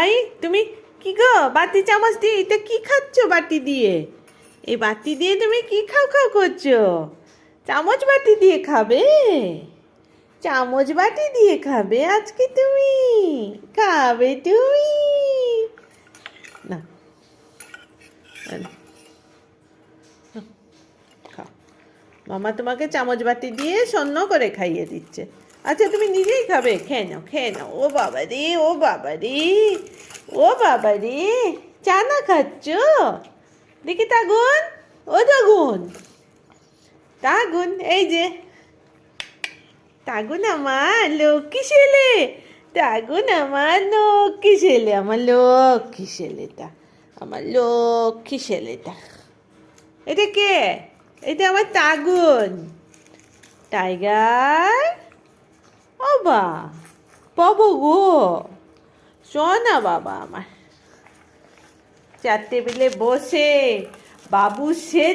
টাইগাই, তুমি কি গো বাটি চামচ দিয়ে এটা কি খাচ্ছ? বাটি দিয়ে, এই বাটি দিয়ে তুমি কি খাও খাও করছো? চামচ বাটি দিয়ে খাবে? চামচ বাটি দিয়ে খাবে আজকে তুমি? খাবে তুমি? না, খাও। মামা তোমাকে চামচ বাটি দিয়ে শূন্য করে খাইয়ে দিচ্ছে। আচ্ছা তুমি নিজেই খাবে? খেয়ে নাও, খেয়ে নাও। ও বাবা রে, ও বাবা রে, ও বাবা রে, চা না খাচ্ছ? দেখি তাগুন, ও তাগুন, তাগুন, এই যে তাগুন আমার লক্ষ্মী ছেলে, তাগুন আমার লক্ষ্মী ছেলে, আমার লক্ষ্মী ছেলেটা, আমার লক্ষ্মী ছেলেটা। এটা কে? এটা আমার তাগুন। টাইগার, ও বাবা গো, শোনা বাবা আমার, চার টেবিলে বসে বাবু সেজে